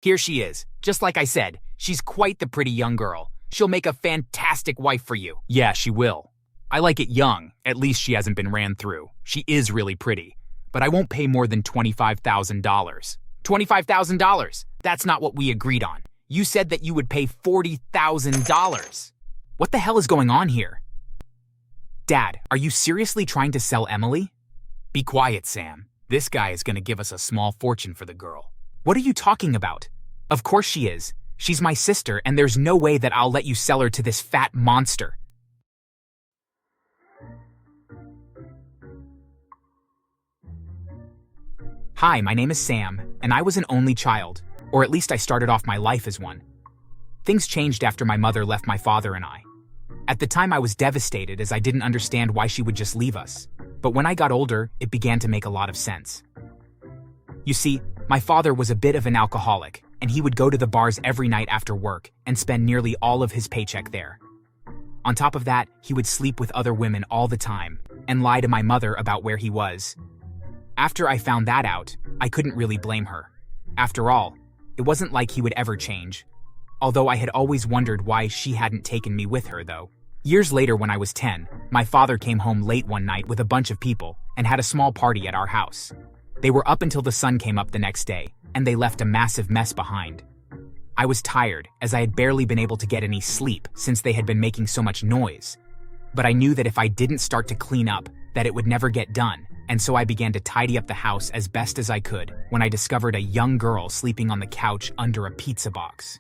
Here she is. Just like I said, she's quite the pretty young girl. She'll make a fantastic wife for you. Yeah, she will. I like it young. At least she hasn't been ran through. She is really pretty. But I won't pay more than $25,000. $25,000? That's not what we agreed on. You said that you would pay $40,000. What the hell is going on here? Dad, are you seriously trying to sell Emily? Be quiet, Sam. This guy is going to give us a small fortune for the girl. What are you talking about? Of course she is. She's my sister, and there's no way that I'll let you sell her to this fat monster. Hi, my name is Sam, and I was an only child, or at least I started off my life as one. Things changed after my mother left my father and I. At the time, I was devastated as I didn't understand why she would just leave us. But when I got older, it began to make a lot of sense. You see, my father was a bit of an alcoholic, and he would go to the bars every night after work and spend nearly all of his paycheck there. On top of that, he would sleep with other women all the time and lie to my mother about where he was. After I found that out, I couldn't really blame her. After all, it wasn't like he would ever change. Although I had always wondered why she hadn't taken me with her, though. Years later, when I was 10, my father came home late one night with a bunch of people and had a small party at our house. They were up until the sun came up the next day, and they left a massive mess behind. I was tired, as I had barely been able to get any sleep since they had been making so much noise. But I knew that if I didn't start to clean up, that it would never get done, and so I began to tidy up the house as best as I could when I discovered a young girl sleeping on the couch under a pizza box.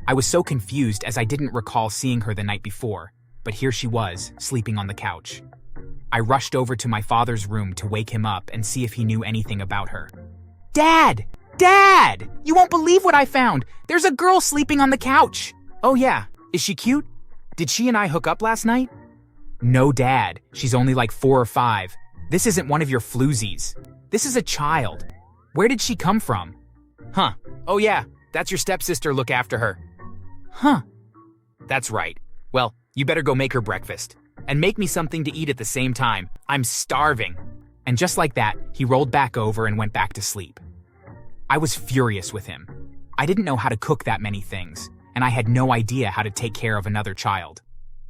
I was so confused as I didn't recall seeing her the night before, but here she was, sleeping on the couch. I rushed over to my father's room to wake him up and see if he knew anything about her. Dad! Dad! You won't believe what I found! There's a girl sleeping on the couch! Oh yeah, is she cute? Did she and I hook up last night? No, Dad. She's only like 4 or 5. This isn't one of your floozies. This is a child. Where did she come from? Huh. Oh yeah, that's your stepsister. Look after her. Huh. That's right. Well, you better go make her breakfast. And make me something to eat at the same time. I'm starving. And just like that, he rolled back over and went back to sleep. I was furious with him. I didn't know how to cook that many things, and I had no idea how to take care of another child.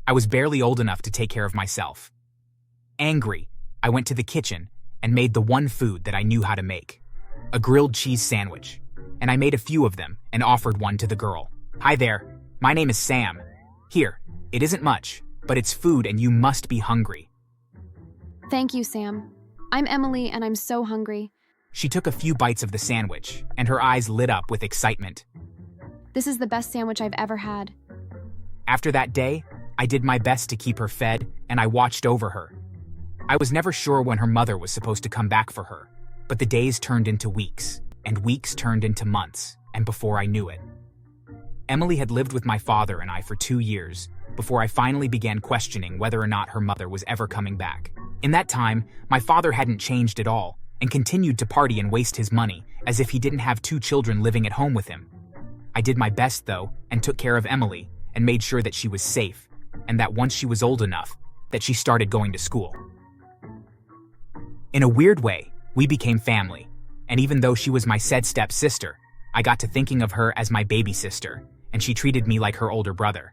I was barely old enough to take care of myself. Angry, I went to the kitchen and made the one food that I knew how to make, a grilled cheese sandwich, and I made a few of them and offered one to the girl. Hi there, my name is Sam. Here, it isn't much, but it's food and you must be hungry. Thank you, Sam. I'm Emily and I'm so hungry. She took a few bites of the sandwich, and her eyes lit up with excitement. This is the best sandwich I've ever had. After that day, I did my best to keep her fed, and I watched over her. I was never sure when her mother was supposed to come back for her, but the days turned into weeks, and weeks turned into months, and before I knew it. Emily had lived with my father and I for 2 years, before I finally began questioning whether or not her mother was ever coming back. In that time, my father hadn't changed at all, and continued to party and waste his money, as if he didn't have 2 children living at home with him. I did my best, though, and took care of Emily, and made sure that she was safe, and that once she was old enough, that she started going to school. In a weird way, we became family, and even though she was my said step-sister, I got to thinking of her as my baby sister, and she treated me like her older brother.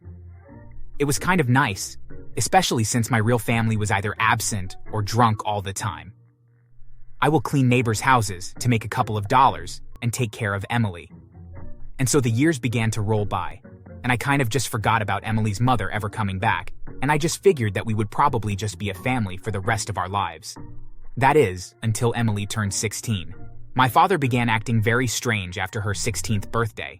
It was kind of nice, especially since my real family was either absent or drunk all the time. I will clean neighbors' houses to make a couple of dollars and take care of Emily. And so the years began to roll by, and I kind of just forgot about Emily's mother ever coming back, and I just figured that we would probably just be a family for the rest of our lives. That is, until Emily turned 16. My father began acting very strange after her 16th birthday.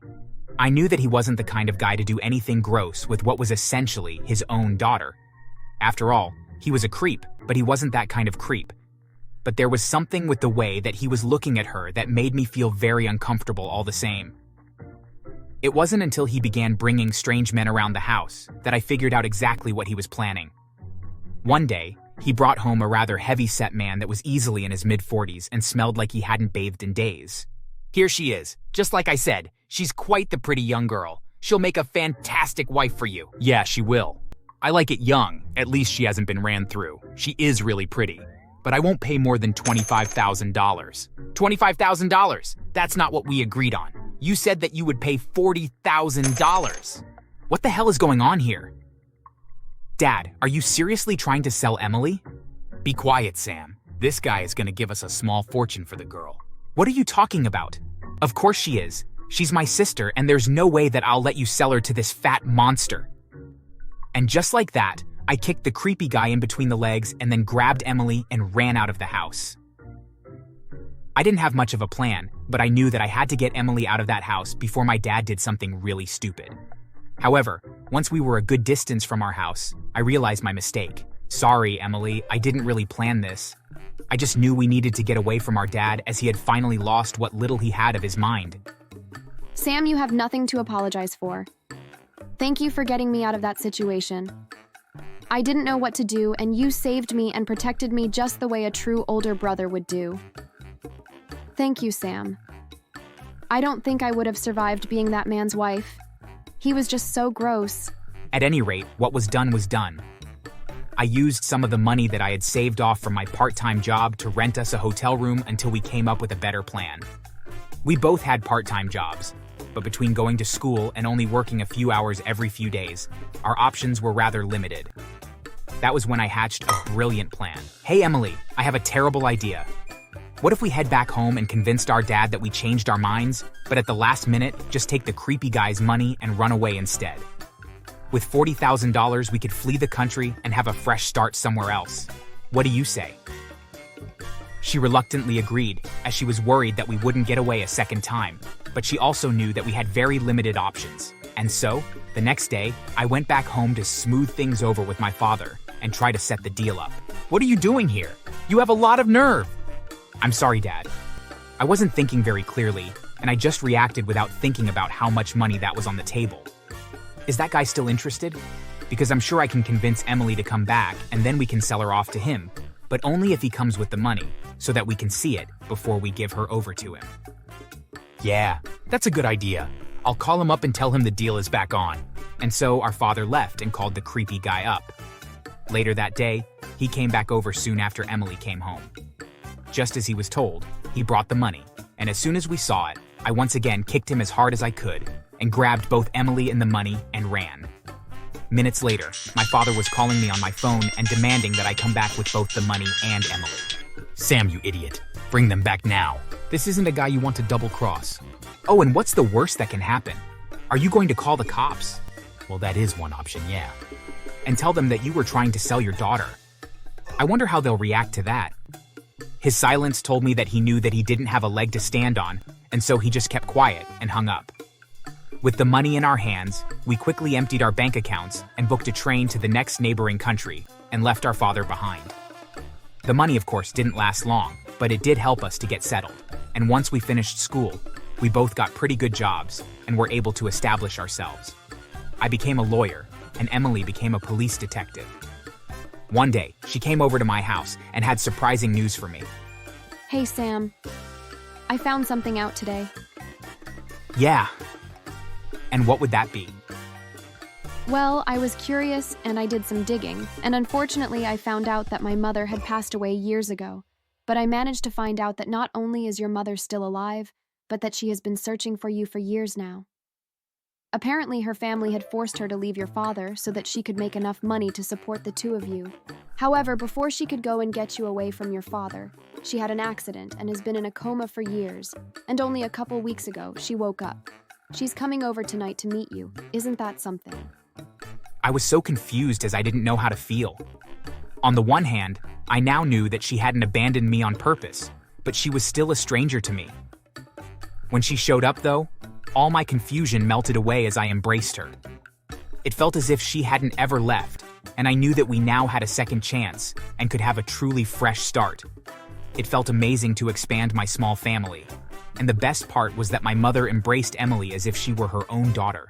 I knew that he wasn't the kind of guy to do anything gross with what was essentially his own daughter. After all, he was a creep, but he wasn't that kind of creep. But there was something with the way that he was looking at her that made me feel very uncomfortable all the same. It wasn't until he began bringing strange men around the house that I figured out exactly what he was planning. One day, he brought home a rather heavy-set man that was easily in his mid-40s and smelled like he hadn't bathed in days. Here she is. Just like I said, she's quite the pretty young girl. She'll make a fantastic wife for you. Yeah, she will. I like it young. At least she hasn't been ran through. She is really pretty. but I won't pay more than $25,000. $25,000! That's not what we agreed on. You said that you would pay $40,000. What the hell is going on here? Dad, are you seriously trying to sell Emily? Be quiet, Sam. This guy is gonna give us a small fortune for the girl. What are you talking about? Of course she is. She's my sister, and there's no way that I'll let you sell her to this fat monster. And just like that, I kicked the creepy guy in between the legs and then grabbed Emily and ran out of the house. I didn't have much of a plan, but I knew that I had to get Emily out of that house before my dad did something really stupid. However, once we were a good distance from our house, I realized my mistake. Sorry, Emily, I didn't really plan this. I just knew we needed to get away from our dad as he had finally lost what little he had of his mind. Sam, you have nothing to apologize for. Thank you for getting me out of that situation. I didn't know what to do, and you saved me and protected me just the way a true older brother would do. Thank you, Sam. I don't think I would have survived being that man's wife. He was just so gross. At any rate, what was done was done. I used some of the money that I had saved off from my part-time job to rent us a hotel room until we came up with a better plan. We both had part-time jobs, but between going to school and only working a few hours every few days, our options were rather limited. That was when I hatched a brilliant plan. Hey, Emily, I have a terrible idea. What if we head back home and convinced our dad that we changed our minds, but at the last minute, just take the creepy guy's money and run away instead? With $40,000, we could flee the country and have a fresh start somewhere else. What do you say? She reluctantly agreed, as she was worried that we wouldn't get away a second time, but she also knew that we had very limited options. And so, the next day, I went back home to smooth things over with my father and try to set the deal up. What are you doing here? You have a lot of nerve. I'm sorry, Dad. I wasn't thinking very clearly, and I just reacted without thinking about how much money that was on the table. Is that guy still interested? Because I'm sure I can convince Emily to come back, and then we can sell her off to him, but only if he comes with the money, so that we can see it before we give her over to him. Yeah, that's a good idea. I'll call him up and tell him the deal is back on. And so our father left and called the creepy guy up. Later that day, he came back over soon after Emily came home. Just as he was told, he brought the money, and as soon as we saw it, I once again kicked him as hard as I could and grabbed both Emily and the money and ran. Minutes later, my father was calling me on my phone and demanding that I come back with both the money and Emily. Sam, you idiot. Bring them back now. This isn't a guy you want to double-cross. Oh, and what's the worst that can happen? Are you going to call the cops? Well, that is one option, yeah. And tell them that you were trying to sell your daughter. I wonder how they'll react to that. His silence told me that he knew that he didn't have a leg to stand on, and so he just kept quiet and hung up. With the money in our hands, we quickly emptied our bank accounts and booked a train to the next neighboring country and left our father behind. The money, of course, didn't last long, but it did help us to get settled. And once we finished school, we both got pretty good jobs and were able to establish ourselves. I became a lawyer, and Emily became a police detective. One day, she came over to my house and had surprising news for me. Hey, Sam. I found something out today. Yeah. And what would that be? Well, I was curious and I did some digging, and unfortunately I found out that my mother had passed away years ago. But I managed to find out that not only is your mother still alive, but that she has been searching for you for years now. Apparently, her family had forced her to leave your father so that she could make enough money to support the two of you. However, before she could go and get you away from your father, she had an accident and has been in a coma for years, and only a couple weeks ago, she woke up. She's coming over tonight to meet you. Isn't that something? I was so confused as I didn't know how to feel. On the one hand, I now knew that she hadn't abandoned me on purpose, but she was still a stranger to me. When she showed up, though, all my confusion melted away as I embraced her. It felt as if she hadn't ever left, and I knew that we now had a second chance and could have a truly fresh start. It felt amazing to expand my small family, and the best part was that my mother embraced Emily as if she were her own daughter.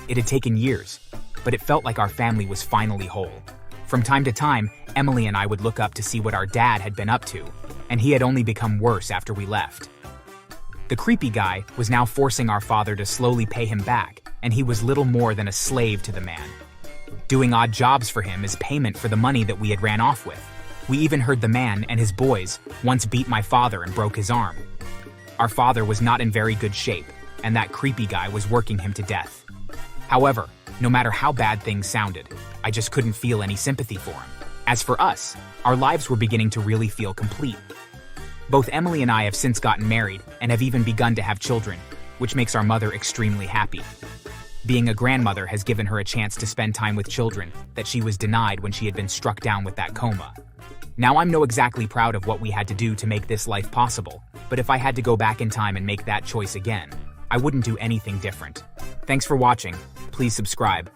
It had taken years, but it felt like our family was finally whole. From time to time, Emily and I would look up to see what our dad had been up to, and he had only become worse after we left. The creepy guy was now forcing our father to slowly pay him back, and he was little more than a slave to the man. Doing odd jobs for him as payment for the money that we had ran off with. We even heard the man and his boys once beat my father and broke his arm. Our father was not in very good shape, and that creepy guy was working him to death. However, no matter how bad things sounded, I just couldn't feel any sympathy for him. As for us, our lives were beginning to really feel complete. Both Emily and I have since gotten married and have even begun to have children, which makes our mother extremely happy. Being a grandmother has given her a chance to spend time with children that she was denied when she had been struck down with that coma. Now I'm not exactly proud of what we had to do to make this life possible, but if I had to go back in time and make that choice again, I wouldn't do anything different. Thanks for watching. Please subscribe.